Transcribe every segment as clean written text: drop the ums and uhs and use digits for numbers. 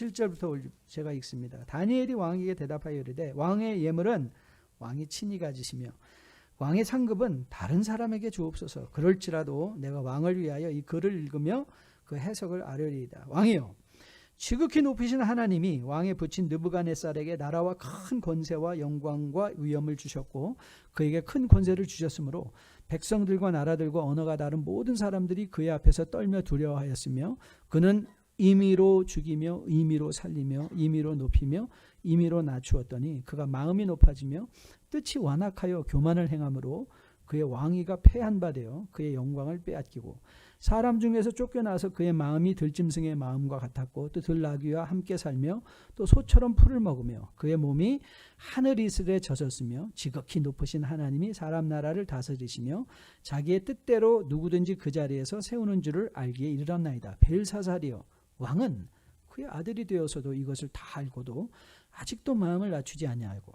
17절부터 제가 읽습니다. 다니엘이 왕에게 대답하여 이르되 왕의 예물은 왕이 친히 가지시며 왕의 상급은 다른 사람에게 주옵소서. 그럴지라도 내가 왕을 위하여 이 글을 읽으며 그 해석을 아뢰리이다. 왕이여, 지극히 높이신 하나님이 왕에 붙인 느부갓네살에게 나라와 큰 권세와 영광과 위엄을 주셨고 그에게 큰 권세를 주셨으므로 백성들과 나라들과 언어가 다른 모든 사람들이 그의 앞에서 떨며 두려워하였으며 그는 임의로 죽이며 임의로 살리며 임의로 높이며 임의로 낮추었더니 그가 마음이 높아지며 뜻이 완악하여 교만을 행함으로 그의 왕위가 패한 바 되어 그의 영광을 빼앗기고 사람 중에서 쫓겨나서 그의 마음이 들짐승의 마음과 같았고 또 들나귀와 함께 살며 또 소처럼 풀을 먹으며 그의 몸이 하늘 이슬에 젖었으며 지극히 높으신 하나님이 사람 나라를 다스리시며 자기의 뜻대로 누구든지 그 자리에서 세우는 줄을 알기에 이르렀나이다. 벨사살이여, 왕은 그의 아들이 되어서도 이것을 다 알고도 아직도 마음을 낮추지 아니하고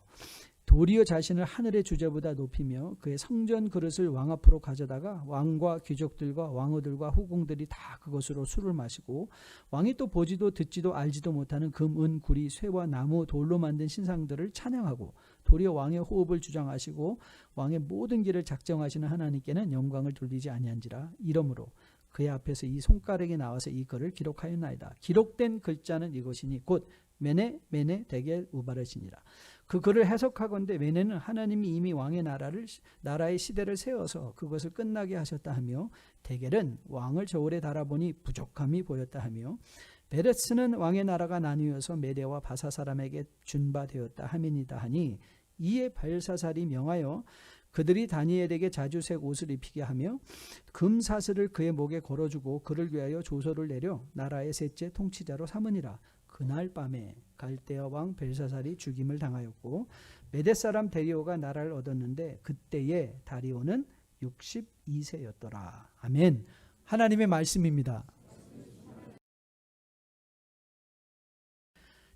도리어 자신을 하늘의 주제보다 높이며 그의 성전 그릇을 왕 앞으로 가져다가 왕과 귀족들과 왕후들과 후궁들이 다 그것으로 술을 마시고 왕이 또 보지도 듣지도 알지도 못하는 금, 은, 구리, 쇠와 나무, 돌로 만든 신상들을 찬양하고 도리어 왕의 호흡을 주장하시고 왕의 모든 길을 작정하시는 하나님께는 영광을 돌리지 아니한지라. 이러므로 그의 앞에서 이 손가락이 나와서 이 글을 기록하였나이다. 기록된 글자는 이것이니 곧 메네 메네 데겔 우바르시니라. 그 글을 해석하건대 메네는 하나님이 이미 왕의 나라의 시대를 세워서 그것을 끝나게 하셨다 하며 데겔은 왕을 저울에 달아보니 부족함이 보였다 하며 베레스는 왕의 나라가 나뉘어서 메대와 바사 사람에게 준바되었다 함이니다 하니 이에 벨사살이 명하여 그들이 다니엘에게 자주색 옷을 입히게 하며 금사슬을 그의 목에 걸어주고 그를 위하여 조서를 내려 나라의 셋째 통치자로 삼으니라. 그날 밤에 갈대아 왕 벨사살이 죽임을 당하였고 메대 사람 데리오가 나라를 얻었는데 그때에 다리오는 62세였더라. 아멘. 하나님의 말씀입니다.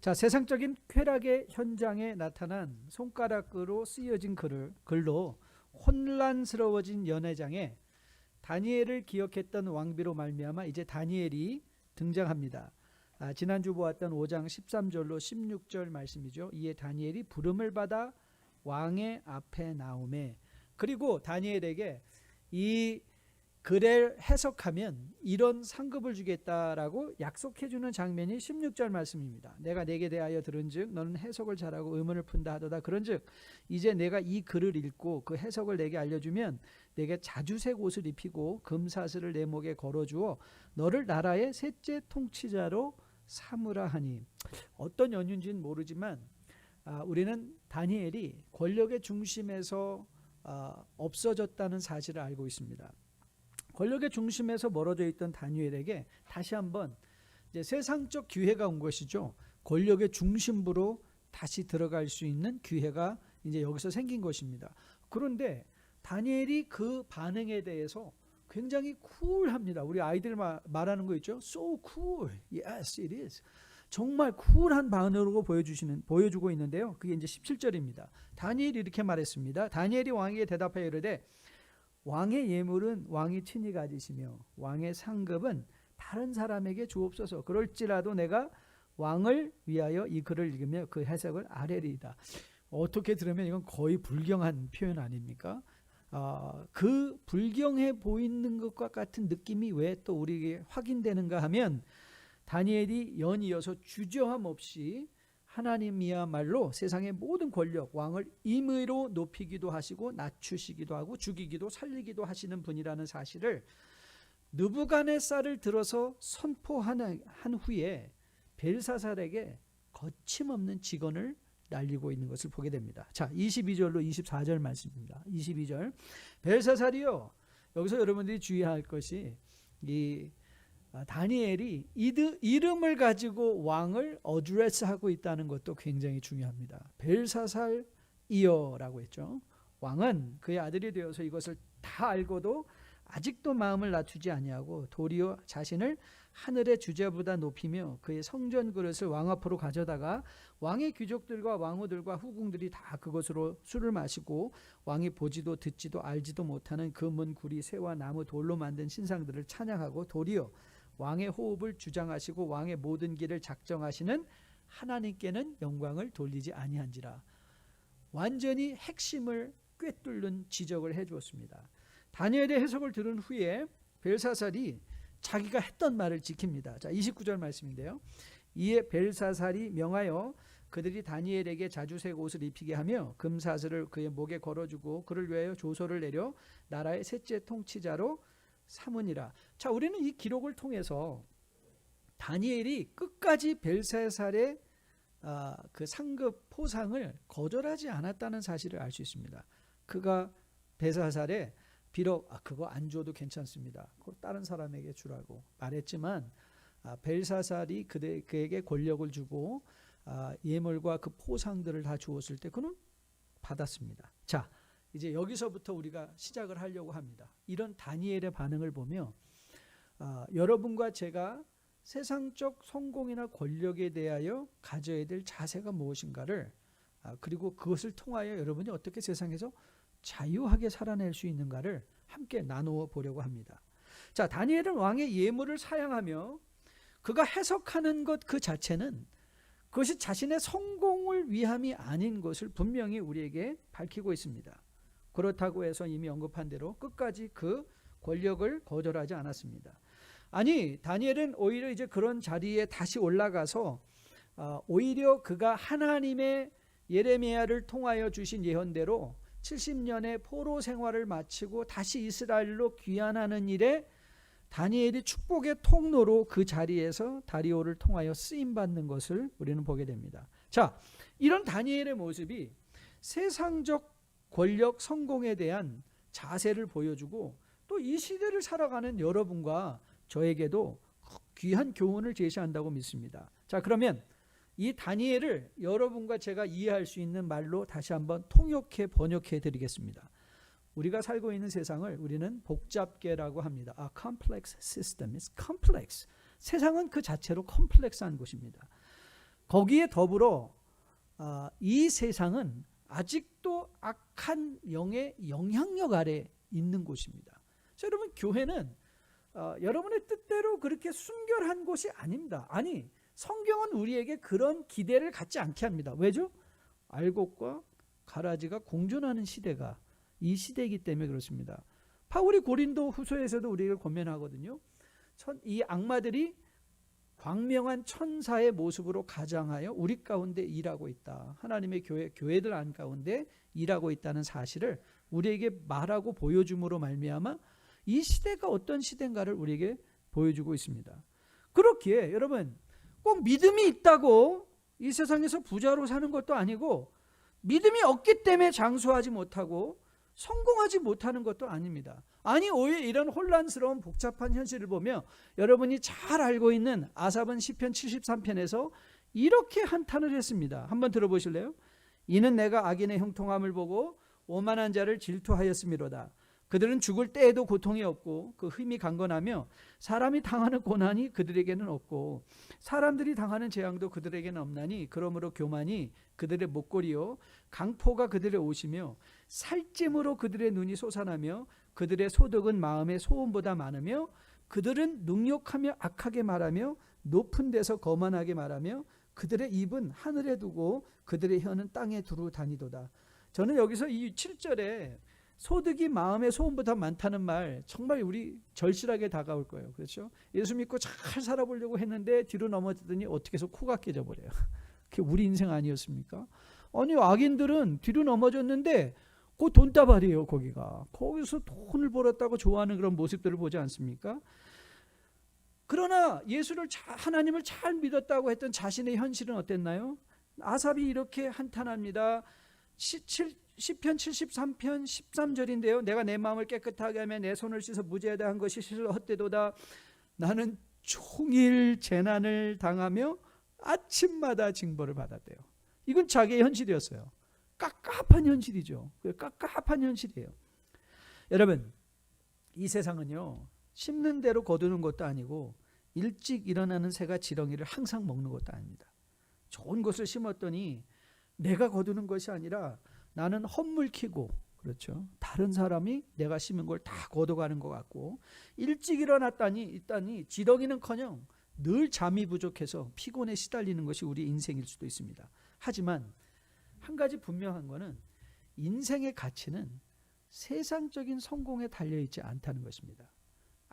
자, 세상적인 쾌락의 현장에 나타난 손가락으로 쓰여진 글로 혼란스러워진 연회장에 다니엘을 기억했던 왕비로 말미암아 이제 다니엘이 등장합니다. 지난주 보았던 5장 13절로 16절 말씀이죠. 이에 다니엘이 부름을 받아 왕의 앞에 나오매, 그리고 다니엘에게 이 글을 해석하면 이런 상급을 주겠다라고 약속해주는 장면이 16절 말씀입니다. 내가 내게 대하여 들은즉 너는 해석을 잘하고 의문을 푼다 하도다. 그런즉 이제 내가 이 글을 읽고 그 해석을 내게 알려주면 내게 자주색 옷을 입히고 금사슬을 내 목에 걸어주어 너를 나라의 셋째 통치자로 삼으라 하니. 어떤 연유인지는 모르지만 우리는 다니엘이 권력의 중심에서 없어졌다는 사실을 알고 있습니다. 권력의 중심에서 멀어져 있던 다니엘에게 다시 한번 이제 세상적 기회가 온 것이죠. 권력의 중심부로 다시 들어갈 수 있는 기회가 이제 여기서 생긴 것입니다. 그런데 다니엘이 그 반응에 대해서 굉장히 쿨합니다. 우리 아이들 말하는 거 있죠. So cool. Yes, it is. 정말 쿨한 반응으로 보여주고 있는데요. 그게 이제 17절입니다. 다니엘이 이렇게 말했습니다. 다니엘이 왕에게 대답하여 이르되 왕의 예물은 왕이 친히 가지시며 왕의 상급은 다른 사람에게 주옵소서. 그럴지라도 내가 왕을 위하여 이 글을 읽으며 그 해석을 아뢰리이다. 어떻게 들으면 이건 거의 불경한 표현 아닙니까? 그 불경해 보이는 것과 같은 느낌이 왜 또 우리에게 확인되는가 하면 다니엘이 연이어서 주저함 없이 하나님이야말로 세상의 모든 권력, 왕을 임의로 높이기도 하시고 낮추시기도 하고 죽이기도 살리기도 하시는 분이라는 사실을 느부갓네살을 들어서 선포한 후에 벨사살에게 거침없는 직언을 날리고 있는 것을 보게 됩니다. 자, 22절로 24절 말씀입니다. 22절. 벨사살이요. 여기서 여러분들이 주의할 것이 이 다니엘이 이름을 가지고 왕을 어드레스하고 있다는 것도 굉장히 중요합니다. 벨사살이여라고 했죠. 왕은 그의 아들이 되어서 이것을 다 알고도 아직도 마음을 낮추지 아니하고 도리어 자신을 하늘의 주제보다 높이며 그의 성전 그릇을 왕 앞으로 가져다가 왕의 귀족들과 왕후들과 후궁들이 다 그것으로 술을 마시고 왕이 보지도 듣지도 알지도 못하는 금은 구리 새와 나무 돌로 만든 신상들을 찬양하고 도리어 왕의 호흡을 주장하시고 왕의 모든 길을 작정하시는 하나님께는 영광을 돌리지 아니한지라. 완전히 핵심을 꿰뚫는 지적을 해주었습니다. 다니엘의 해석을 들은 후에 벨사살이 자기가 했던 말을 지킵니다. 자, 29절 말씀인데요. 이에 벨사살이 명하여 그들이 다니엘에게 자주색 옷을 입히게 하며 금사슬을 그의 목에 걸어주고 그를 위하여 조서를 내려 나라의 셋째 통치자로 삼으니라. 자, 우리는 이 기록을 통해서 다니엘이 끝까지 벨사살의 그 상급 포상을 거절하지 않았다는 사실을 알 수 있습니다. 그가 벨사살에 비록 그거 안 줘도 괜찮습니다, 그거 다른 사람에게 주라고 말했지만 벨사살이 그에게 권력을 주고 예물과 그 포상들을 다 주었을 때 그는 받았습니다. 자, 이제 여기서부터 우리가 시작을 하려고 합니다. 이런 다니엘의 반응을 보며 여러분과 제가 세상적 성공이나 권력에 대하여 가져야 될 자세가 무엇인가를 그리고 그것을 통하여 여러분이 어떻게 세상에서 자유하게 살아낼 수 있는가를 함께 나누어 보려고 합니다. 자, 다니엘은 왕의 예물을 사양하며 그가 해석하는 것 그 자체는 그것이 자신의 성공을 위함이 아닌 것을 분명히 우리에게 밝히고 있습니다. 그렇다고 해서 이미 언급한 대로 끝까지 그 권력을 거절하지 않았습니다. 아니, 다니엘은 오히려 이제 그런 자리에 다시 올라가서 오히려 그가 하나님의 예레미야를 통하여 주신 예언대로 70년의 포로 생활을 마치고 다시 이스라엘로 귀환하는 일에 다니엘이 축복의 통로로 그 자리에서 다리오를 통하여 쓰임받는 것을 우리는 보게 됩니다. 자, 이런 다니엘의 모습이 세상적 권력 성공에 대한 자세를 보여주고 또 이 시대를 살아가는 여러분과 저에게도 귀한 교훈을 제시한다고 믿습니다. 자, 그러면 이 다니엘을 여러분과 제가 이해할 수 있는 말로 다시 한번 통역해 번역해 드리겠습니다. 우리가 살고 있는 세상을 우리는 복잡계라고 합니다. complex system is complex. 세상은 그 자체로 컴플렉스한 곳입니다. 거기에 더불어 이 세상은 아직도 악한 영의 영향력 아래 있는 곳입니다. 자, 여러분, 교회는 여러분의 뜻대로 그렇게 순결한 곳이 아닙니다. 아니, 성경은 우리에게 그런 기대를 갖지 않게 합니다. 왜죠? 알곡과 가라지가 공존하는 시대가 이 시대이기 때문에 그렇습니다. 바울이 고린도 후서에서도 우리에게 권면하거든요. 이 악마들이 광명한 천사의 모습으로 가장하여 우리 가운데 일하고 있다. 하나님의 교회들 안 가운데 일하고 있다는 사실을 우리에게 말하고 보여줌으로 말미암아 이 시대가 어떤 시대인가를 우리에게 보여주고 있습니다. 그렇기에 여러분, 꼭 믿음이 있다고 이 세상에서 부자로 사는 것도 아니고 믿음이 없기 때문에 장수하지 못하고 성공하지 못하는 것도 아닙니다. 아니, 오히려 이런 혼란스러운 복잡한 현실을 보며 여러분이 잘 알고 있는 아삽은 시편 73편에서 이렇게 한탄을 했습니다. 한번 들어보실래요? 이는 내가 악인의 형통함을 보고 오만한 자를 질투하였음이로다. 그들은 죽을 때에도 고통이 없고 그 흠이 강건하며 사람이 당하는 고난이 그들에게는 없고 사람들이 당하는 재앙도 그들에게는 없나니 그러므로 교만이 그들의 목걸이요 강포가 그들의 옷이며 살찜으로 그들의 눈이 솟아나며 그들의 소득은 마음의 소음보다 많으며 그들은 능욕하며 악하게 말하며 높은 데서 거만하게 말하며 그들의 입은 하늘에 두고 그들의 혀는 땅에 두루 다니도다. 저는 여기서 이 7절에 소득이 마음의 소음보다 많다는 말 정말 우리 절실하게 다가올 거예요. 그렇죠? 예수 믿고 잘 살아보려고 했는데 뒤로 넘어지더니 어떻게 해서 코가 깨져버려요. 그게 우리 인생 아니었습니까? 아니, 악인들은 뒤로 넘어졌는데 그 돈다발이에요. 거기서 돈을 벌었다고 좋아하는 그런 모습들을 보지 않습니까? 그러나 하나님을 잘 믿었다고 했던 자신의 현실은 어땠나요? 아삽이 이렇게 한탄합니다. 시편 73편 13절인데요. 내가 내 마음을 깨끗하게 하며 내 손을 씻어 무죄하다 한 것이 실로 헛되도다. 나는 종일 재난을 당하며 아침마다 징벌을 받았대요. 이건 자기의 현실이었어요. 깝깝한 현실이죠. 깝깝한 현실이에요. 여러분, 이 세상은요, 심는 대로 거두는 것도 아니고 일찍 일어나는 새가 지렁이를 항상 먹는 것도 아닙니다. 좋은 것을 심었더니 내가 거두는 것이 아니라 나는 헛물 키고 그렇죠. 다른 사람이 내가 심은 걸 다 걷어가는 것 같고, 일찍 일어났다니 지덩이는커녕 늘 잠이 부족해서 피곤에 시달리는 것이 우리 인생일 수도 있습니다. 하지만 한 가지 분명한 거는 인생의 가치는 세상적인 성공에 달려있지 않다는 것입니다.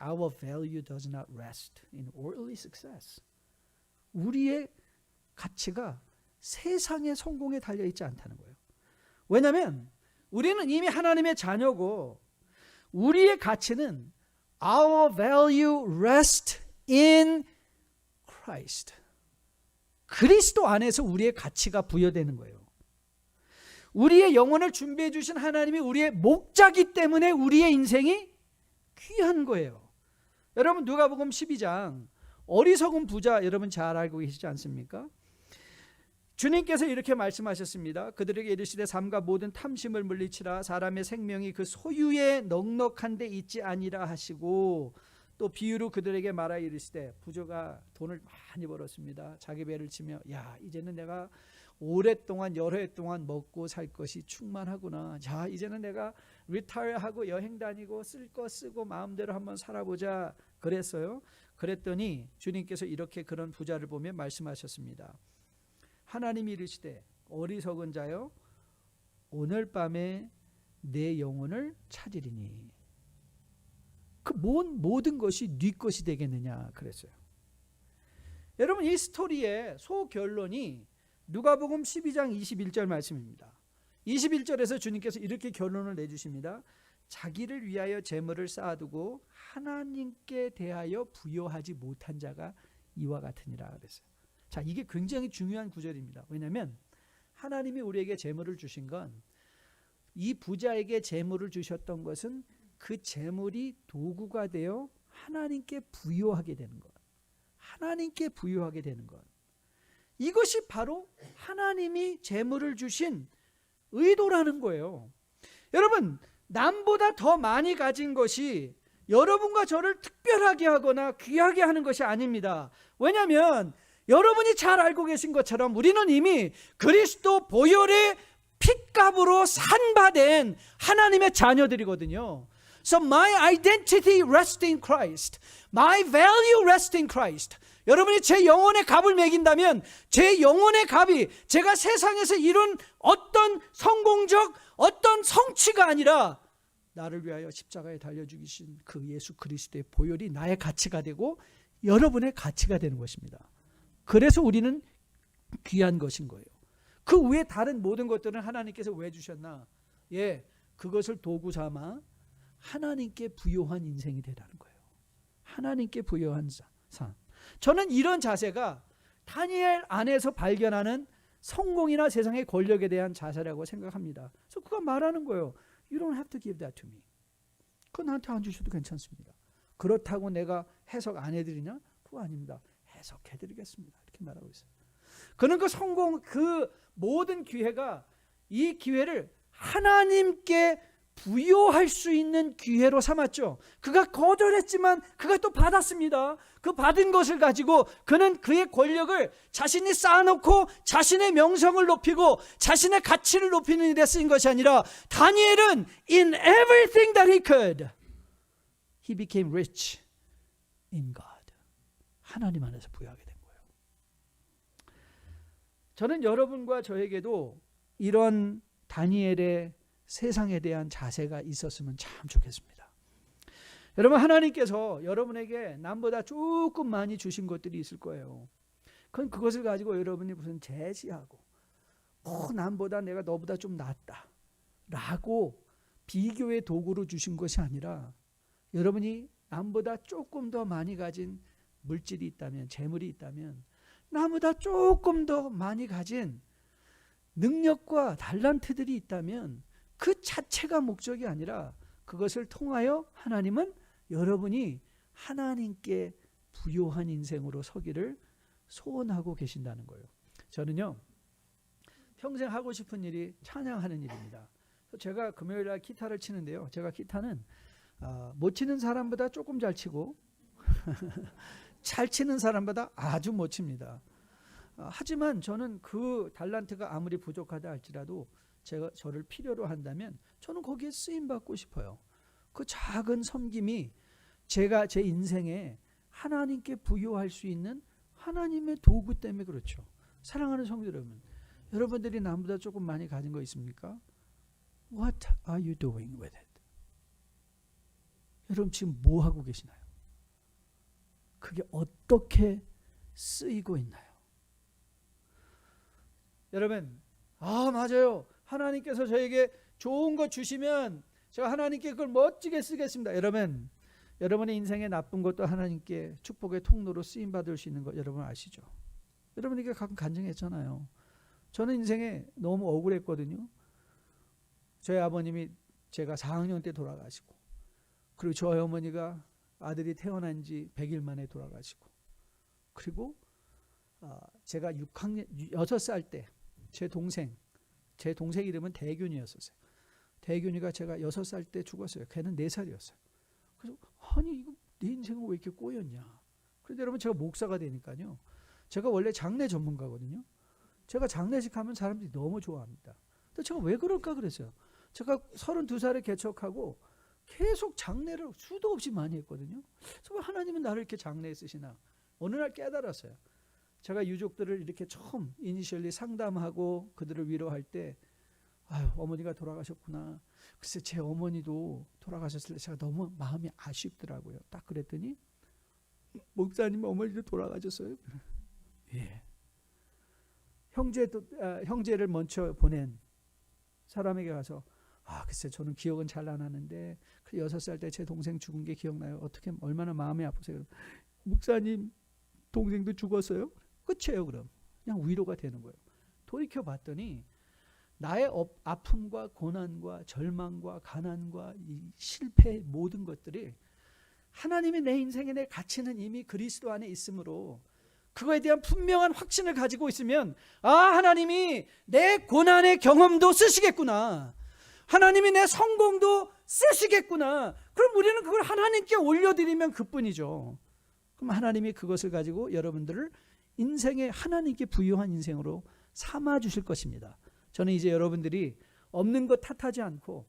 Our value does not rest in worldly success. 우리의 가치가 세상의 성공에 달려있지 않다는 거예요. 왜냐하면 우리는 이미 하나님의 자녀고, 우리의 가치는 Our value rest in Christ. 그리스도 안에서 우리의 가치가 부여되는 거예요. 우리의 영혼을 준비해 주신 하나님이 우리의 목자기 때문에 우리의 인생이 귀한 거예요. 여러분, 누가복음 12장 어리석은 부자, 여러분 잘 알고 계시지 않습니까? 주님께서 이렇게 말씀하셨습니다. 그들에게 이르시되 삼가 모든 탐심을 물리치라. 사람의 생명이 그 소유에 넉넉한 데 있지 아니라 하시고, 또 비유로 그들에게 말하여 이르시되, 부자가 돈을 많이 벌었습니다. 자기 배를 치며, 야, 이제는 내가 오랫동안 여러 해 동안 먹고 살 것이 충만하구나. 자, 이제는 내가 리타이어하고 여행 다니고 쓸 거 쓰고 마음대로 한번 살아보자 그랬어요. 그랬더니 주님께서 이렇게 그런 부자를 보며 말씀하셨습니다. 하나님이 이르시되, 어리석은 자여, 오늘 밤에 내 영혼을 찾으리니 그 모든 것이 네 것이 되겠느냐 그랬어요. 여러분, 이 스토리의 소결론이 누가복음 12장 21절 말씀입니다. 21절에서 주님께서 이렇게 결론을 내주십니다. 자기를 위하여 재물을 쌓아두고 하나님께 대하여 부여하지 못한 자가 이와 같으니라 그랬어요. 자, 이게 굉장히 중요한 구절입니다. 왜냐하면 하나님이 우리에게 재물을 주신 건, 이 부자에게 재물을 주셨던 것은 그 재물이 도구가 되어 하나님께 부여하게 되는 것, 하나님께 부여하게 되는 것, 이것이 바로 하나님이 재물을 주신 의도라는 거예요. 여러분, 남보다 더 많이 가진 것이 여러분과 저를 특별하게 하거나 귀하게 하는 것이 아닙니다. 왜냐하면 여러분이 잘 알고 계신 것처럼 우리는 이미 그리스도 보혈의 핏값으로 산바된 하나님의 자녀들이거든요. So my identity rests in Christ. My value rests in Christ. 여러분이 제 영혼의 값을 매긴다면, 제 영혼의 값이 제가 세상에서 이룬 어떤 성공적 어떤 성취가 아니라 나를 위하여 십자가에 달려 죽이신 그 예수 그리스도의 보혈이 나의 가치가 되고 여러분의 가치가 되는 것입니다. 그래서 우리는 귀한 것인 거예요. 그 외에 다른 모든 것들은 하나님께서 왜 주셨나? 예, 그것을 도구 삼아 하나님께 부요한 인생이 되라는 거예요. 하나님께 부요한 삶. 저는 이런 자세가 다니엘 안에서 발견하는 성공이나 세상의 권력에 대한 자세라고 생각합니다. 그래서 그가 말하는 거예요. You don't have to give that to me. 그거 나한테 안 주셔도 괜찮습니다. 그렇다고 내가 해석 안 해드리냐? 그거 아닙니다. 해석해드리겠습니다. 이렇게 말하고 있어요. 그는 그 성공, 그 모든 기회가, 이 기회를 하나님께 부여할 수 있는 기회로 삼았죠. 그가 거절했지만 그가 또 받았습니다. 그 받은 것을 가지고 그는 그의 권력을 자신이 쌓아놓고 자신의 명성을 높이고 자신의 가치를 높이는 일에 쓰인 것이 아니라, 다니엘은 in everything that he could, he became rich in God. 하나님 안에서 부여하게 된 거예요. 저는 여러분과 저에게도 이런 다니엘의 세상에 대한 자세가 있었으면 참 좋겠습니다. 여러분, 하나님께서 여러분에게 남보다 조금 많이 주신 것들이 있을 거예요. 그건 그것을 가지고 여러분이 무슨 제시하고 남보다 내가 너보다 좀 낫다 라고 비교의 도구로 주신 것이 아니라, 여러분이 남보다 조금 더 많이 가진 물질이 있다면, 재물이 있다면, 나보다 조금 더 많이 가진 능력과 달란트들이 있다면 그 자체가 목적이 아니라, 그것을 통하여 하나님은 여러분이 하나님께 부요한 인생으로 서기를 소원하고 계신다는 거예요. 저는요, 평생 하고 싶은 일이 찬양하는 일입니다. 제가 금요일날 기타를 치는데요, 제가 기타는 못 치는 사람보다 조금 잘 치고 잘 치는 사람보다 아주 못 칩니다. 하지만 저는 그 달란트가 아무리 부족하다 할지라도 저를 필요로 한다면 저는 거기에 쓰임 받고 싶어요. 그 작은 섬김이 제가 제 인생에 하나님께 부여할 수 있는 하나님의 도구 때문에 그렇죠. 사랑하는 성도 여러분, 여러분들이 남보다 조금 많이 가진 거 있습니까? What are you doing with it? 여러분 지금 뭐 하고 계시나요? 그게 어떻게 쓰이고 있나요? 여러분, 맞아요. 하나님께서 저에게 좋은 거 주시면 제가 하나님께 그걸 멋지게 쓰겠습니다. 여러분, 여러분의 인생에 나쁜 것도 하나님께 축복의 통로로 쓰임 받을 수 있는 거 여러분 아시죠? 여러분에게 가끔 간증했잖아요. 저는 인생에 너무 억울했거든요. 저희 아버님이 제가 4학년 때 돌아가시고, 그리고 저희 어머니가 아들이 태어난 지 100일 만에 돌아가시고, 그리고 제가 6살 때 제 동생 이름은 대균이었어요. 대균이가 제가 6살 때 죽었어요. 걔는 4살이었어요. 그래서 아니 이거 내 인생은 왜 이렇게 꼬였냐. 그런데 여러분 제가 목사가 되니까요. 제가 원래 장례 전문가거든요. 제가 장례식 하면 사람들이 너무 좋아합니다. 근데 제가 왜 그럴까 그랬어요. 제가 32살에 개척하고 계속 장례를 수도 없이 많이 했거든요. 그래서 왜 하나님은 나를 이렇게 장례에 쓰시나. 어느 날 깨달았어요. 제가 유족들을 이렇게 처음 이니셜리 상담하고 그들을 위로할 때 어머니가 돌아가셨구나. 글쎄 제 어머니도 돌아가셨을 때 제가 너무 마음이 아쉽더라고요. 딱 그랬더니 목사님 어머니도 돌아가셨어요. 예. 형제를 먼저 보낸 사람에게 가서 글쎄 저는 기억은 잘 안 나는데 그 6살 때 제 동생 죽은 게 기억나요. 어떻게 얼마나 마음이 아프세요. 목사님 동생도 죽었어요. 끝이에요. 그냥 위로가 되는 거예요. 돌이켜봤더니 나의 아픔과 고난과 절망과 가난과 이 실패 모든 것들이 하나님이 내 인생에 내 가치는 이미 그리스도 안에 있으므로 그거에 대한 분명한 확신을 가지고 있으면 하나님이 내 고난의 경험도 쓰시겠구나. 하나님이 내 성공도 쓰시겠구나. 그럼 우리는 그걸 하나님께 올려드리면 그뿐이죠. 그럼 하나님이 그것을 가지고 여러분들을 인생에 하나님께 부여한 인생으로 삼아주실 것입니다. 저는 이제 여러분들이 없는 것 탓하지 않고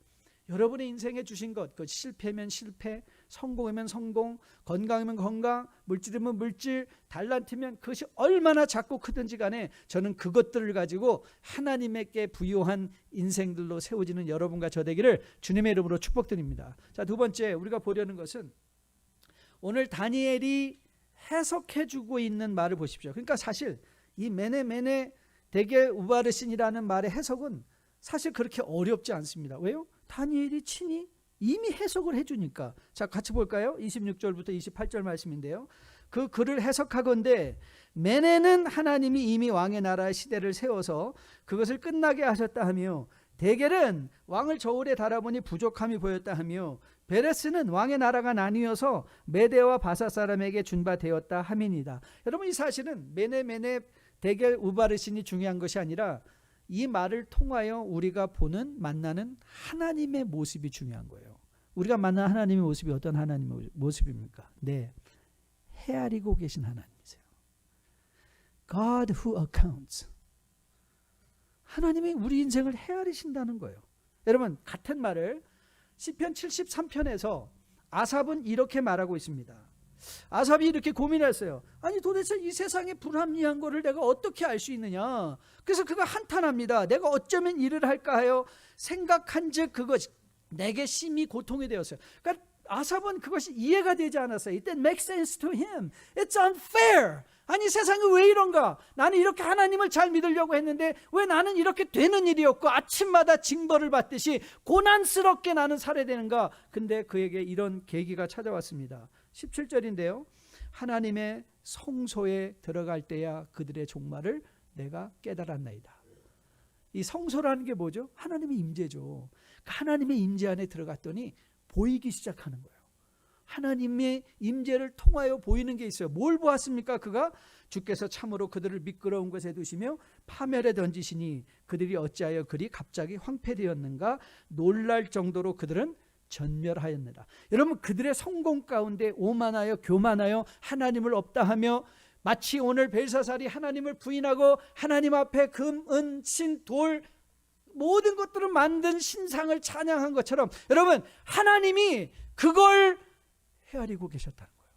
여러분의 인생에 주신 것, 그 실패면 실패, 성공이면 성공, 건강이면 건강, 물질이면 물질, 달란트면 그것이 얼마나 작고 크든지 간에 저는 그것들을 가지고 하나님께 부여한 인생들로 세워지는 여러분과 저 되기를 주님의 이름으로 축복드립니다. 자, 두 번째 우리가 보려는 것은 오늘 다니엘이 해석해주고 있는 말을 보십시오. 그러니까 사실 이 메네 데겔 우바르신이라는 말의 해석은 사실 그렇게 어렵지 않습니다. 왜요? 다니엘이 친히 이미 해석을 해주니까. 자, 같이 볼까요? 26절부터 28절 말씀인데요. 그 글을 해석하건대 메네는 하나님이 이미 왕의 나라의 시대를 세워서 그것을 끝나게 하셨다 하며, 데겔은 왕을 저울에 달아보니 부족함이 보였다 하며, 베레스는 왕의 나라가 나뉘어서 메대와 바사 사람에게 준바되었다 함이니이다. 여러분, 이 사실은 메네 데겔 우바르신이 중요한 것이 아니라 이 말을 통하여 우리가 보는 만나는 하나님의 모습이 중요한 거예요. 우리가 만나는 하나님의 모습이 어떤 하나님의 모습입니까? 네, 헤아리고 계신 하나님이세요. God who accounts. 하나님이 우리 인생을 헤아리신다는 거예요. 여러분, 같은 말을 시편 73편에서 아삽은 이렇게 말하고 있습니다. 아삽이 이렇게 고민했어요. 아니 도대체 이 세상에 불합리한 거를 내가 어떻게 알 수 있느냐. 그래서 그가 한탄합니다. 내가 어쩌면 이를 할까 하여 생각한즉 그것 내게 심히 고통이 되었어요. 그러니까 아삽은 그것이 이해가 되지 않았어요. It didn't make sense to him. It's unfair. 아니 세상이 왜 이런가. 나는 이렇게 하나님을 잘 믿으려고 했는데 왜 나는 이렇게 되는 일이었고 아침마다 징벌을 받듯이 고난스럽게 나는 살아야 되는가. 근데 그에게 이런 계기가 찾아왔습니다. 17절인데요. 하나님의 성소에 들어갈 때야 그들의 종말을 내가 깨달았나이다. 이 성소라는 게 뭐죠? 하나님의 임재죠. 하나님의 임재 안에 들어갔더니 보이기 시작하는 거예요. 하나님의 임재를 통하여 보이는 게 있어요. 뭘 보았습니까? 그가 주께서 참으로 그들을 미끄러운 곳에 두시며 파멸에 던지시니 그들이 어찌하여 그리 갑자기 황폐되었는가. 놀랄 정도로 그들은 전멸하였느라. 여러분, 그들의 성공 가운데 오만하여 교만하여 하나님을 없다 하며 마치 오늘 벨사살이 하나님을 부인하고 하나님 앞에 금, 은, 신, 돌 모든 것들을 만든 신상을 찬양한 것처럼 여러분 하나님이 그걸 헤아리고 계셨다는 거예요.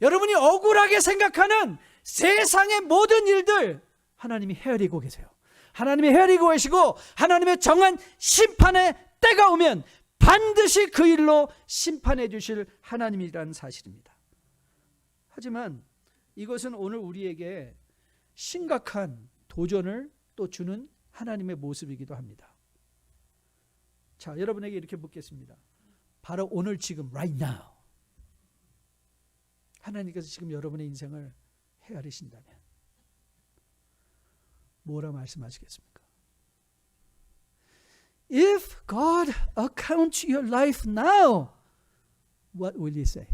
여러분이 억울하게 생각하는 세상의 모든 일들 하나님이 헤아리고 계세요. 하나님이 헤아리고 계시고 하나님의 정한 심판의 때가 오면 반드시 그 일로 심판해 주실 하나님이라는 사실입니다. 하지만 이것은 오늘 우리에게 심각한 도전을 또 주는 하나님의 모습이기도 합니다. 자, 여러분에게 이렇게 묻겠습니다. 바로 오늘 지금 right now 하나님께서 지금 여러분의 인생을 헤아리신다면 뭐라 말씀하시겠습니까? If God accounts your life now, what will you say?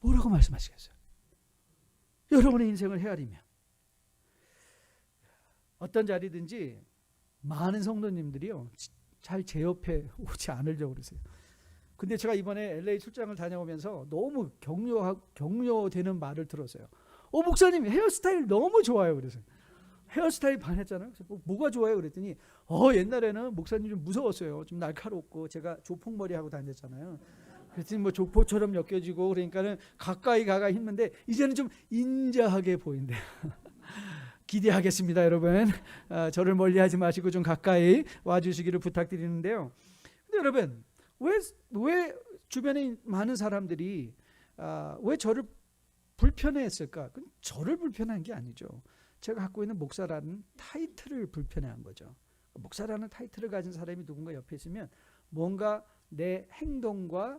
뭐라고 말씀하시겠어요? 여러분의 인생을 헤아리며 어떤 자리든지 많은 성도님들이요 잘 제 옆에 오지 않으려고 그러세요. 근데 제가 이번에 LA 출장을 다녀오면서 너무 격려되는 말을 들었어요. 목사님 헤어스타일 너무 좋아요. 그래서 헤어스타일 반했잖아요. 그래서 뭐가 좋아요? 그랬더니 옛날에는 목사님 좀 무서웠어요. 좀 날카롭고 제가 조폭머리 하고 다녔잖아요. 그랬더니 뭐 조폭처럼 엮여지고 그러니까는 가까이 가가 힘든데 이제는 좀 인자하게 보인대요. 기대하겠습니다, 여러분. 저를 멀리하지 마시고 좀 가까이 와주시기를 부탁드리는데요. 근데 여러분 왜 주변에 많은 사람들이 왜 저를 불편해했을까? 저를 불편한 게 아니죠. 제가 갖고 있는 목사라는 타이틀을 불편해한 거죠. 목사라는 타이틀을 가진 사람이 누군가 옆에 있으면 뭔가 내 행동과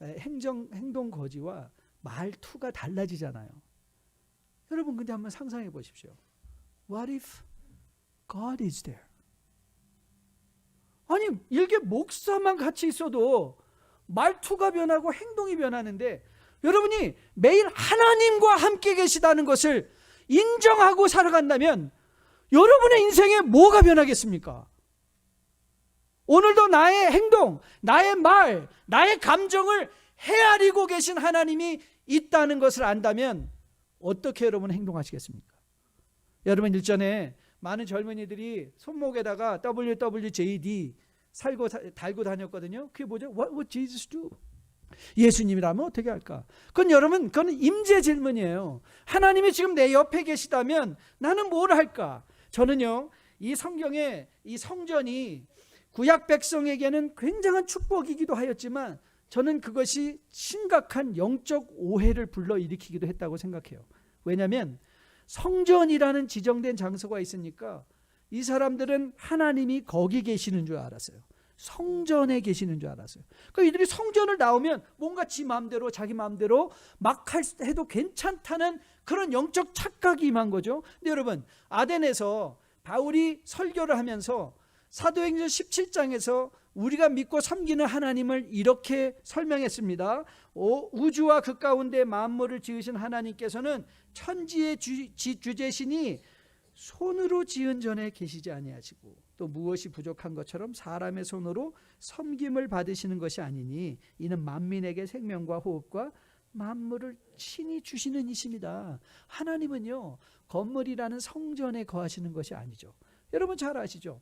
행동 거지와 말투가 달라지잖아요. 여러분 근데 한번 상상해 보십시오. What if God is there? 아니 일개 목사만 같이 있어도 말투가 변하고 행동이 변하는데 여러분이 매일 하나님과 함께 계시다는 것을 인정하고 살아간다면 여러분의 인생에 뭐가 변하겠습니까? 오늘도 나의 행동, 나의 말, 나의 감정을 헤아리고 계신 하나님이 있다는 것을 안다면 어떻게 여러분 행동하시겠습니까? 여러분 일전에 많은 젊은이들이 손목에다가 WWJD 달고 다녔거든요. 그게 뭐죠? What would Jesus do? 예수님이라면 어떻게 할까? 그건 여러분 그건 임재 질문이에요. 하나님이 지금 내 옆에 계시다면 나는 뭘 할까? 저는요 이 성경의 이 성전이 구약 백성에게는 굉장한 축복이기도 하였지만 저는 그것이 심각한 영적 오해를 불러일으키기도 했다고 생각해요. 왜냐하면 성전이라는 지정된 장소가 있으니까 이 사람들은 하나님이 거기 계시는 줄 알았어요. 성전에 계시는 줄 알았어요. 그러니까 이들이 성전을 나오면 뭔가 지 마음대로 자기 마음대로 막 해도 괜찮다는 그런 영적 착각이 임한 거죠. 근데 여러분 아덴에서 바울이 설교를 하면서 사도행전 17장에서 우리가 믿고 섬기는 하나님을 이렇게 설명했습니다. 우주와 그 가운데 만물을 지으신 하나님께서는 천지의 주제시니 손으로 지은 전에 계시지 아니하시고 또 무엇이 부족한 것처럼 사람의 손으로 섬김을 받으시는 것이 아니니 이는 만민에게 생명과 호흡과 만물을 친히 주시는 이십니다. 하나님은요 건물이라는 성전에 거하시는 것이 아니죠. 여러분 잘 아시죠?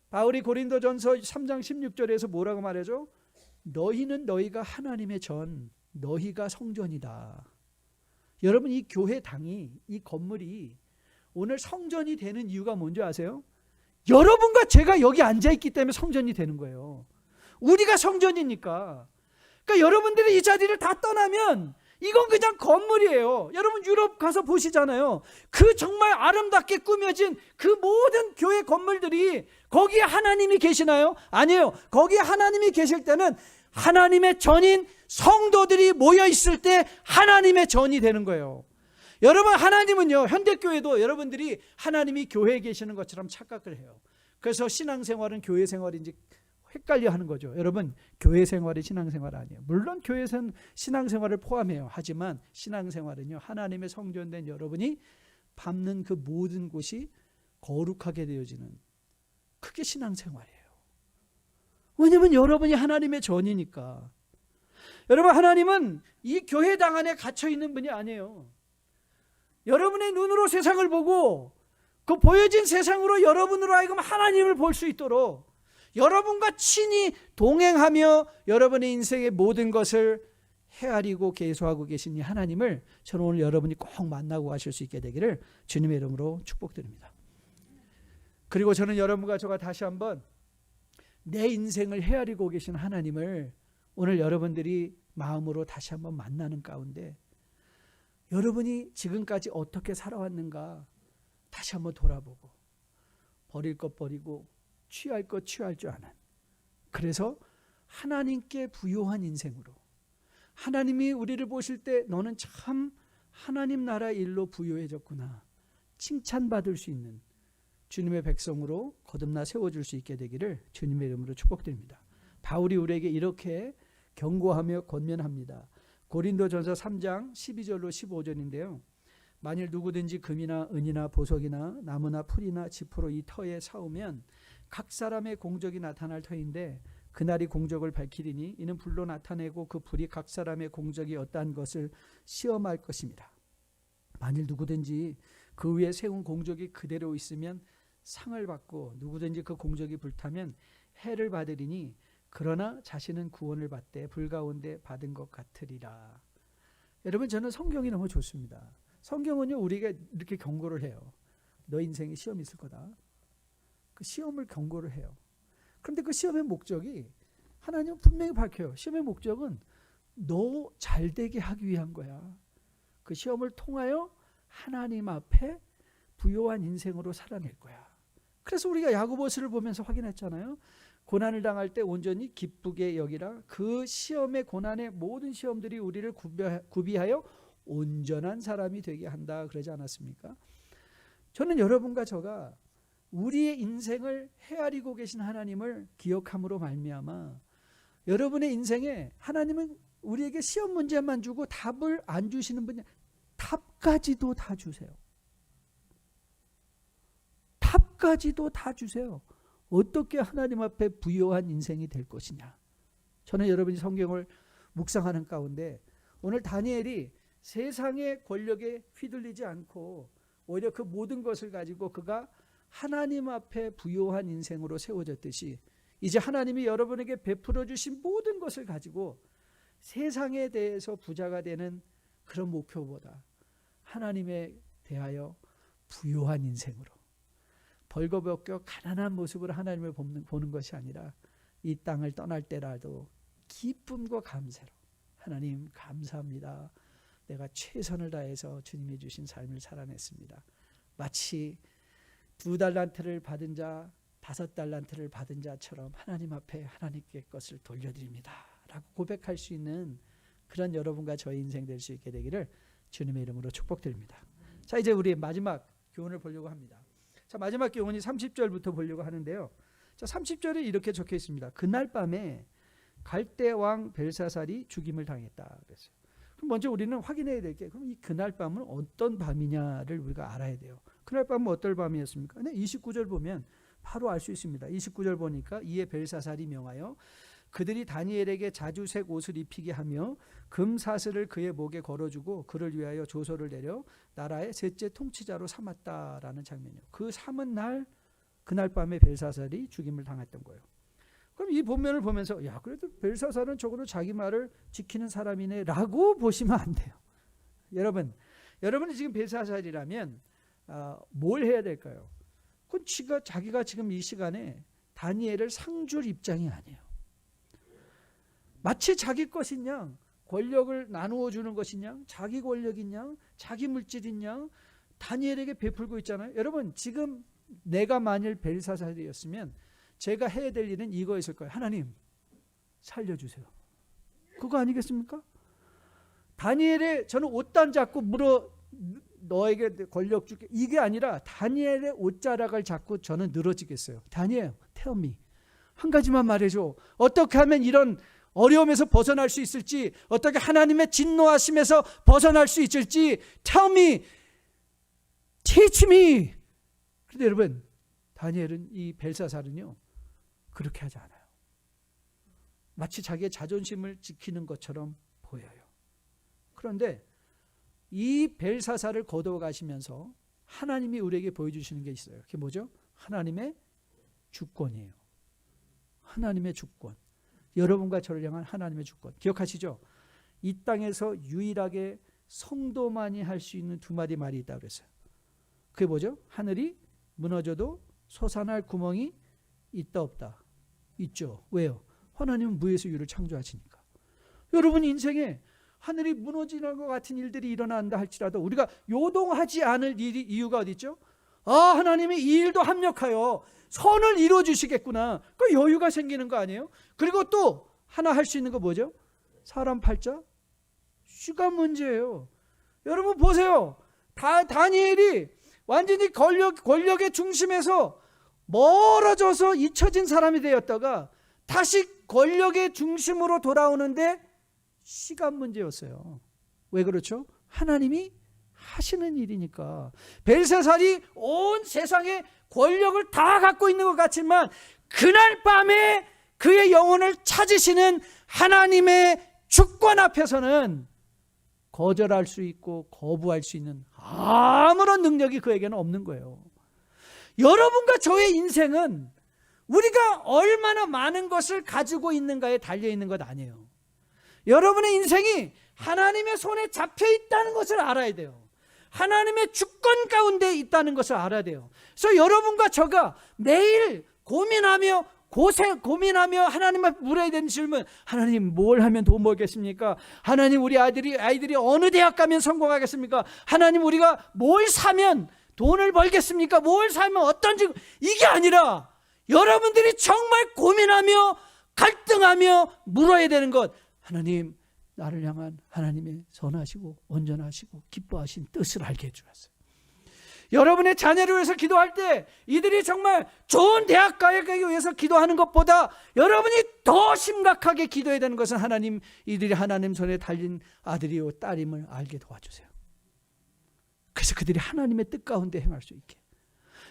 바울이 고린도전서 3장 16절에서 뭐라고 말하죠? 너희는 너희가 하나님의 전, 너희가 성전이다. 여러분 이 교회당이 이 건물이 오늘 성전이 되는 이유가 뭔지 아세요? 여러분과 제가 여기 앉아있기 때문에 성전이 되는 거예요. 우리가 성전이니까. 그러니까 여러분들이 이 자리를 다 떠나면 이건 그냥 건물이에요. 여러분 유럽 가서 보시잖아요. 그 정말 아름답게 꾸며진 그 모든 교회 건물들이 거기에 하나님이 계시나요? 아니에요. 거기에 하나님이 계실 때는 하나님의 전인 성도들이 모여 있을 때 하나님의 전이 되는 거예요. 여러분 하나님은요 현대교회도 여러분들이 하나님이 교회에 계시는 것처럼 착각을 해요. 그래서 신앙생활은 교회 생활인지 헷갈려 하는 거죠. 여러분 교회 생활이 신앙생활 아니에요. 물론 교회는 신앙생활을 포함해요. 하지만 신앙생활은요 하나님의 성전된 여러분이 밟는 그 모든 곳이 거룩하게 되어지는 그게 신앙생활이에요. 왜냐하면 여러분이 하나님의 전이니까. 여러분 하나님은 이 교회당 안에 갇혀있는 분이 아니에요. 여러분의 눈으로 세상을 보고 그 보여진 세상으로 여러분으로 하여금 하나님을 볼 수 있도록 여러분과 친히 동행하며 여러분의 인생의 모든 것을 헤아리고 계수하고 계신 이 하나님을 저는 오늘 여러분이 꼭 만나고 가실 수 있게 되기를 주님의 이름으로 축복드립니다. 그리고 저는 여러분과 저가 다시 한번 내 인생을 헤아리고 계신 하나님을 오늘 여러분들이 마음으로 다시 한번 만나는 가운데 여러분이 지금까지 어떻게 살아왔는가 다시 한번 돌아보고 버릴 것 버리고 취할 것 취할 줄 아는, 그래서 하나님께 부요한 인생으로 하나님이 우리를 보실 때 너는 참 하나님 나라 일로 부요해졌구나 칭찬받을 수 있는 주님의 백성으로 거듭나 세워줄 수 있게 되기를 주님의 이름으로 축복드립니다. 바울이 우리에게 이렇게 경고하며 권면합니다. 고린도전서 3장 12절로 15절인데요. 만일 누구든지 금이나 은이나 보석이나 나무나 풀이나 지포로 이 터에 사오면 각 사람의 공적이 나타날 터인데 그날이 공적을 밝히리니 이는 불로 나타내고 그 불이 각 사람의 공적이 어떠한 것을 시험할 것입니다. 만일 누구든지 그 위에 세운 공적이 그대로 있으면 상을 받고 누구든지 그 공적이 불타면 해를 받으리니 그러나 자신은 구원을 받되 불 가운데 받은 것 같으리라. 여러분, 저는 성경이 너무 좋습니다. 성경은요 우리에게 이렇게 경고를 해요. 너 인생에 시험이 있을 거다. 그 시험을 경고를 해요. 그런데 그 시험의 목적이 하나님은 분명히 밝혀요. 시험의 목적은 너 잘되게 하기 위한 거야. 그 시험을 통하여 하나님 앞에 부요한 인생으로 살아낼 거야. 그래서 우리가 야고보서를 보면서 확인했잖아요. 고난을 당할 때 온전히 기쁘게 여기라. 그 시험의 고난의 모든 시험들이 우리를 구비하여 온전한 사람이 되게 한다 그러지 않았습니까? 저는 여러분과 저가 우리의 인생을 헤아리고 계신 하나님을 기억함으로 말미암아 여러분의 인생에 하나님은 우리에게 시험 문제만 주고 답을 안 주시는 분이 답까지도 다 주세요. 답까지도 다 주세요. 어떻게 하나님 앞에 부요한 인생이 될 것이냐. 저는 여러분이 성경을 묵상하는 가운데 오늘 다니엘이 세상의 권력에 휘둘리지 않고 오히려 그 모든 것을 가지고 그가 하나님 앞에 부요한 인생으로 세워졌듯이 이제 하나님이 여러분에게 베풀어 주신 모든 것을 가지고 세상에 대해서 부자가 되는 그런 목표보다 하나님에 대하여 부요한 인생으로 벌거벗겨 가난한 모습으로 하나님을 보는 것이 아니라 이 땅을 떠날 때라도 기쁨과 감사로 하나님 감사합니다. 내가 최선을 다해서 주님이 주신 삶을 살아냈습니다. 마치 2달란트를 받은 자 5달란트를 받은 자처럼 하나님 앞에 하나님께 것을 돌려드립니다 라고 고백할 수 있는 그런 여러분과 저의 인생 될 수 있게 되기를 주님의 이름으로 축복드립니다. 자, 이제 우리 마지막 교훈을 보려고 합니다. 자, 마지막 교훈이 30절부터 보려고 하는데요. 자, 30절에 이렇게 적혀 있습니다. 그날 밤에 갈대 왕 벨사살이 죽임을 당했다 그랬어요. 그럼 먼저 우리는 확인해야 될 게, 그럼 이 그날 밤은 어떤 밤이냐를 우리가 알아야 돼요. 그날 밤은 어떤 밤이었습니까? 29절 보면 바로 알 수 있습니다. 29절 보니까 이에 벨사살이 명하여 그들이 다니엘에게 자주색 옷을 입히게 하며 금사슬을 그의 목에 걸어주고 그를 위하여 조서를 내려 나라의 셋째 통치자로 삼았다라는 장면이에요. 그 삼은 날 그날 밤에 벨사살이 죽임을 당했던 거예요. 그럼 이 본면을 보면서 야, 그래도 벨사살은 적어도 자기 말을 지키는 사람이네 라고 보시면 안 돼요. 여러분이 지금 벨사살이라면 뭘 해야 될까요? 그건 자기가 지금 이 시간에 다니엘을 상줄 입장이 아니에요. 마치 자기 것인 양 권력을 나누어 주는 것인 양 자기 권력인 양 자기 물질인 양 다니엘에게 베풀고 있잖아요. 여러분, 지금 내가 만일 벨사살이었으면 제가 해야 될 일은 이거였을 거예요. 하나님 살려주세요. 그거 아니겠습니까? 다니엘의 저는 옷단 잡고 물어 너에게 권력 줄게 이게 아니라 다니엘의 옷자락을 잡고 저는 늘어지겠어요. 다니엘 tell me 한 가지만 말해줘. 어떻게 하면 이런 어려움에서 벗어날 수 있을지, 어떻게 하나님의 진노하심에서 벗어날 수 있을지 tell me, teach me. 그런데 여러분, 다니엘은 이 벨사살은요 그렇게 하지 않아요. 마치 자기의 자존심을 지키는 것처럼 보여요. 그런데 이 벨사살을 거두어 가시면서 하나님이 우리에게 보여주시는 게 있어요. 그게 뭐죠? 하나님의 주권이에요. 하나님의 주권. 여러분과 저를 향한 하나님의 주권. 기억하시죠? 이 땅에서 유일하게 성도만이 할 수 있는 두 마디 말이 있다고 그랬어요. 그게 뭐죠? 하늘이 무너져도 솟아날 구멍이 있다 없다? 있죠. 왜요? 하나님은 무에서 유를 창조하시니까. 여러분 인생에 하늘이 무너지는 것 같은 일들이 일어난다 할지라도 우리가 요동하지 않을 이유가 어디 있죠? 하나님이 이 일도 합력하여 선을 이루어 주시겠구나. 그 여유가 생기는 거 아니에요? 그리고 또 하나 할 수 있는 거 뭐죠? 사람 팔자? 시간 문제예요. 여러분 보세요. 다니엘이 완전히 권력의 중심에서 멀어져서 잊혀진 사람이 되었다가 다시 권력의 중심으로 돌아오는데 시간 문제였어요. 왜 그렇죠? 하나님이 하시는 일이니까. 벨사살이 온 세상의 권력을 다 갖고 있는 것 같지만 그날 밤에 그의 영혼을 찾으시는 하나님의 주권 앞에서는 거절할 수 있고 거부할 수 있는 아무런 능력이 그에게는 없는 거예요. 여러분과 저의 인생은 우리가 얼마나 많은 것을 가지고 있는가에 달려있는 것 아니에요. 여러분의 인생이 하나님의 손에 잡혀 있다는 것을 알아야 돼요. 하나님의 주권 가운데 있다는 것을 알아야 돼요. 그래서 여러분과 저가 매일 고민하며 하나님 앞에 물어야 되는 질문, 하나님 뭘 하면 돈 벌겠습니까? 하나님 우리 아이들이 어느 대학 가면 성공하겠습니까? 하나님 우리가 뭘 사면 돈을 벌겠습니까? 뭘 사면 어떤 직 이게 아니라 여러분들이 정말 고민하며 갈등하며 물어야 되는 것, 하나님 나를 향한 하나님의 선하시고 온전하시고 기뻐하신 뜻을 알게 해주셨어요. 여러분의 자녀를 위해서 기도할 때 이들이 정말 좋은 대학 가기 위해서 기도하는 것보다 여러분이 더 심각하게 기도해야 되는 것은 이들이 하나님 손에 달린 아들이요 딸임을 알게 도와주세요. 그래서 그들이 하나님의 뜻 가운데 행할 수 있게.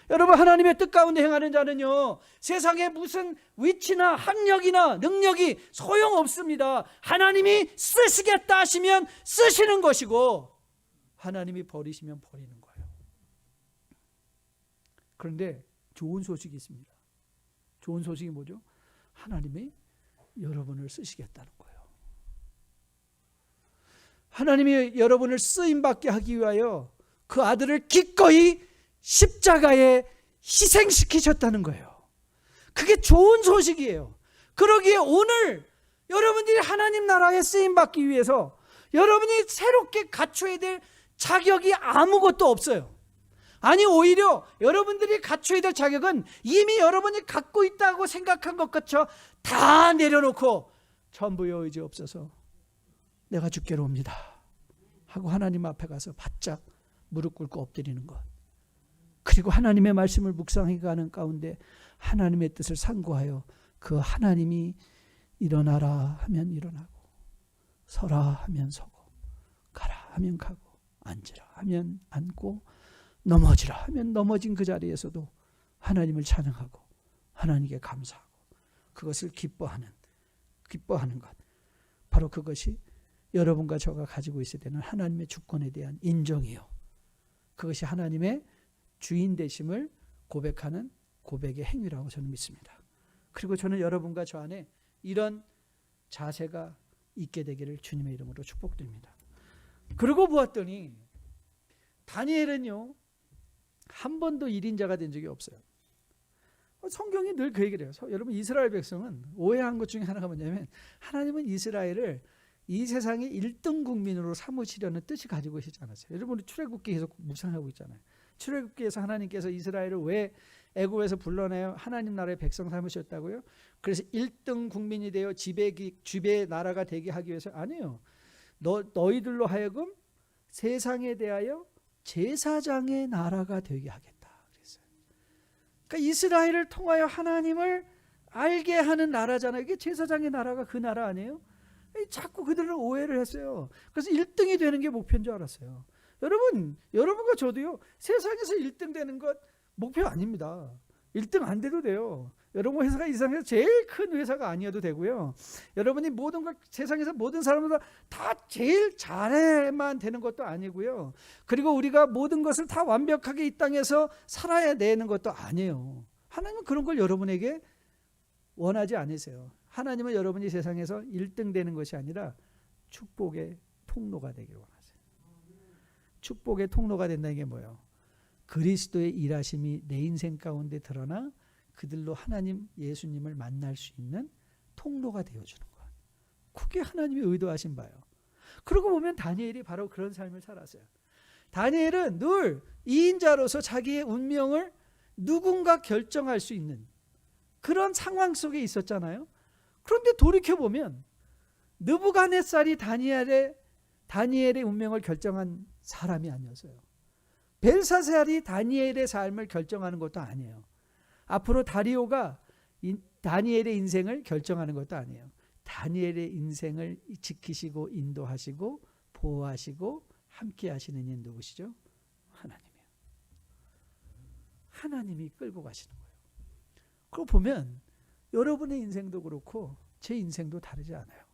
여러분 하나님의 뜻 가운데 행하는 자는요 세상에 무슨 위치나 학력이나 능력이 소용없습니다. 하나님이 쓰시겠다 하시면 쓰시는 것이고 하나님이 버리시면 버리는 거예요. 그런데 좋은 소식이 있습니다. 좋은 소식이 뭐죠? 하나님이 여러분을 쓰시겠다는 거예요. 하나님이 여러분을 쓰임받게 하기 위하여 그 아들을 기꺼이 십자가에 희생시키셨다는 거예요. 그게 좋은 소식이에요. 그러기에 오늘 여러분들이 하나님 나라에 쓰임받기 위해서 여러분이 새롭게 갖춰야 될 자격이 아무것도 없어요. 아니 오히려 여러분들이 갖춰야 될 자격은 이미 여러분이 갖고 있다고 생각한 것 같죠. 다 내려놓고 전부여 의지 없어서 내가 주께로 옵니다 하고 하나님 앞에 가서 바짝 무릎 꿇고 엎드리는 것. 그리고 하나님의 말씀을 묵상해 가는 가운데 하나님의 뜻을 상고하여 그 하나님이 일어나라 하면 일어나고 서라 하면 서고 가라 하면 가고 앉으라 하면 앉고 넘어지라 하면 넘어진 그 자리에서도 하나님을 찬양하고 하나님께 감사하고 그것을 기뻐하는 것. 바로 그것이 여러분과 저가 가지고 있어야 되는 하나님의 주권에 대한 인정이요. 그것이 하나님의 주인 되심을 고백하는 고백의 행위라고 저는 믿습니다. 그리고 저는 여러분과 저 안에 이런 자세가 있게 되기를 주님의 이름으로 축복드립니다. 그러고 보았더니 다니엘은요 한 번도 1인자가 된 적이 없어요. 성경이 늘 그 얘기를 해요. 여러분 이스라엘 백성은 오해한 것 중에 하나가 뭐냐면 하나님은 이스라엘을 이 세상의 1등 국민으로 삼으시려는 뜻이 가지고 계시지 않았어요. 여러분 출애굽기 계속 묵상하고 있잖아요. 출애굽기에서 하나님께서 이스라엘을 왜 애굽에서 불러내어 하나님 나라의 백성 삼으셨다고요? 그래서 1등 국민이 되어 지배 나라가 되게 하기 위해서 아니에요. 너희들로 하여금 세상에 대하여 제사장의 나라가 되게 하겠다 그랬어요. 그러니까 이스라엘을 통하여 하나님을 알게 하는 나라잖아요. 이게 제사장의 나라가 그 나라 아니에요? 자꾸 그들은 오해를 했어요. 그래서 1등이 되는 게 목표인 줄 알았어요. 여러분과 저도요 세상에서 1등 되는 것 목표 아닙니다. 1등 안 돼도 돼요. 여러분 회사가 이 세상에서 제일 큰 회사가 아니어도 되고요. 여러분이 모든 걸 세상에서 모든 사람보다 다 제일 잘해만 되는 것도 아니고요. 그리고 우리가 모든 것을 다 완벽하게 이 땅에서 살아야 되는 것도 아니에요. 하나님은 그런 걸 여러분에게 원하지 않으세요. 하나님은 여러분이 세상에서 1등 되는 것이 아니라 축복의 통로가 되기를 원하세요. 축복의 통로가 된다는 게 뭐예요? 그리스도의 일하심이 내 인생 가운데 드러나 그들로 하나님 예수님을 만날 수 있는 통로가 되어주는 거예요. 그게 하나님이 의도하신 바예요. 그러고 보면 다니엘이 바로 그런 삶을 살았어요. 다니엘은 늘 2인자로서 자기의 운명을 누군가 결정할 수 있는 그런 상황 속에 있었잖아요. 그런데 돌이켜보면 느부갓네살이 다니엘의 운명을 결정한 사람이 아니었어요. 벨사살이 다니엘의 삶을 결정하는 것도 아니에요. 앞으로 다리오가 다니엘의 인생을 결정하는 것도 아니에요. 다니엘의 인생을 지키시고 인도하시고 보호하시고 함께 하시는 이는 누구시죠? 하나님이에요. 하나님이 끌고 가시는 거예요. 그거 보면 여러분의 인생도 그렇고 제 인생도 다르지 않아요.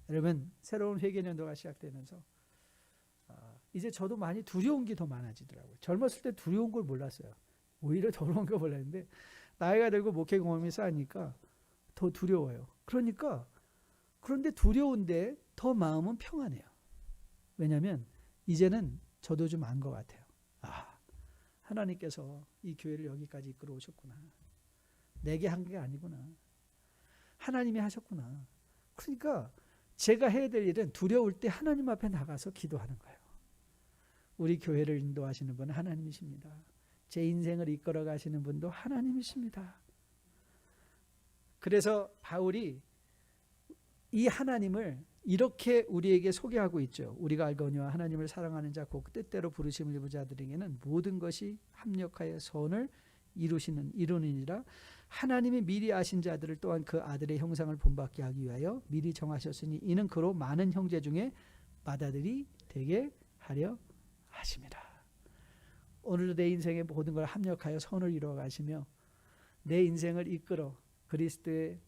여러분 새로운 회계년도가 시작되면서 이제 저도 많이 두려운 게 더 많아지더라고요. 젊었을 때 두려운 걸 몰랐어요. 오히려 더러운 걸 몰랐는데 나이가 들고 목회 경험이 쌓이니까 더 두려워요. 그런데 두려운데 더 마음은 평안해요. 왜냐하면 이제는 저도 좀 안 것 같아요. 하나님께서 이 교회를 여기까지 이끌어 오셨구나. 내게 한 게 아니구나. 하나님이 하셨구나. 그러니까 제가 해야 될 일은 두려울 때 하나님 앞에 나가서 기도하는 거예요. 우리 교회를 인도하시는 분은 하나님이십니다. 제 인생을 이끌어 가시는 분도 하나님이십니다. 그래서 바울이 이 하나님을 이렇게 우리에게 소개하고 있죠. 우리가 알거니와 하나님을 사랑하는 자 곧 뜻대로 부르심을 입은 자들에게는 모든 것이 합력하여 선을 이루느니라. 하나님이 미리 아신 자들을 또한 그 아들의 형상을 본받게 하기 위하여 미리 정하셨으니 이는 그로 많은 형제 중에 맏아들이 되게 하려 하심이라. 오늘도 내 인생의 모든 걸 합력하여 선을 이루어 가시며 내 인생을 이끌어 그리스도의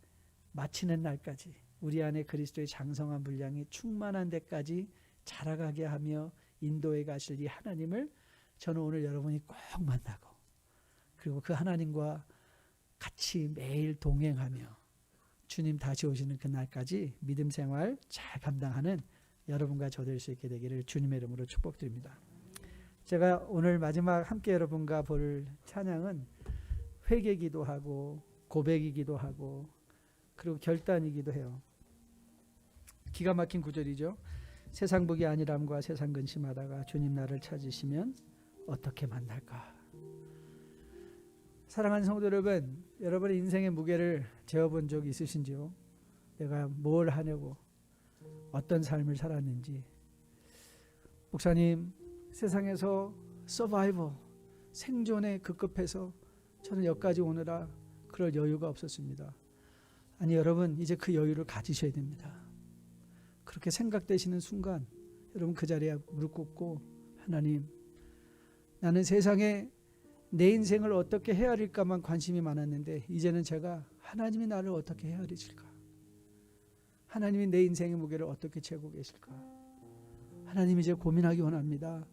마치는 날까지 우리 안에 그리스도의 장성한 분량이 충만한 데까지 자라가게 하며 인도해 가실 이 하나님을 저는 오늘 여러분이 꼭 만나고 그리고 그 하나님과 같이 매일 동행하며 주님 다시 오시는 그날까지 믿음 생활 잘 감당하는 여러분과 저 될 수 있게 되기를 주님의 이름으로 축복드립니다. 제가 오늘 마지막 함께 여러분과 볼 찬양은 회개기도 하고 고백이기도 하고 그리고 결단이기도 해요. 기가 막힌 구절이죠. 세상 복이 아니람과 세상 근심하다가 주님 나를 찾으시면 어떻게 만날까. 사랑하는 성도 여러분, 여러분의 인생의 무게를 재어본 적 있으신지요? 내가 뭘 하려고 어떤 삶을 살았는지. 목사님, 세상에서 서바이벌, 생존에 급급해서 저는 여기까지 오느라 그럴 여유가 없었습니다. 아니 여러분, 이제 그 여유를 가지셔야 됩니다. 그렇게 생각되시는 순간 여러분 그 자리에 무릎 꿇고 하나님, 나는 세상에 내 인생을 어떻게 헤아릴까만 관심이 많았는데 이제는 제가 하나님이 나를 어떻게 헤아리실까? 하나님이 내 인생의 무게를 어떻게 재고 계실까? 하나님 이제 고민하기 원합니다.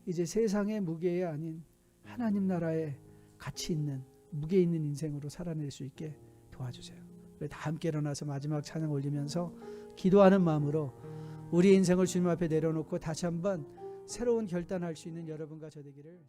이제 세상의 무게가 아닌 하나님 나라에 가치 있는 무게 있는 인생으로 살아낼 수 있게 도와주세요. 다 함께 일어나서 마지막 찬양 올리면서 기도하는 마음으로 우리 인생을 주님 앞에 내려놓고 다시 한번 새로운 결단할 수 있는 여러분과 저 되기를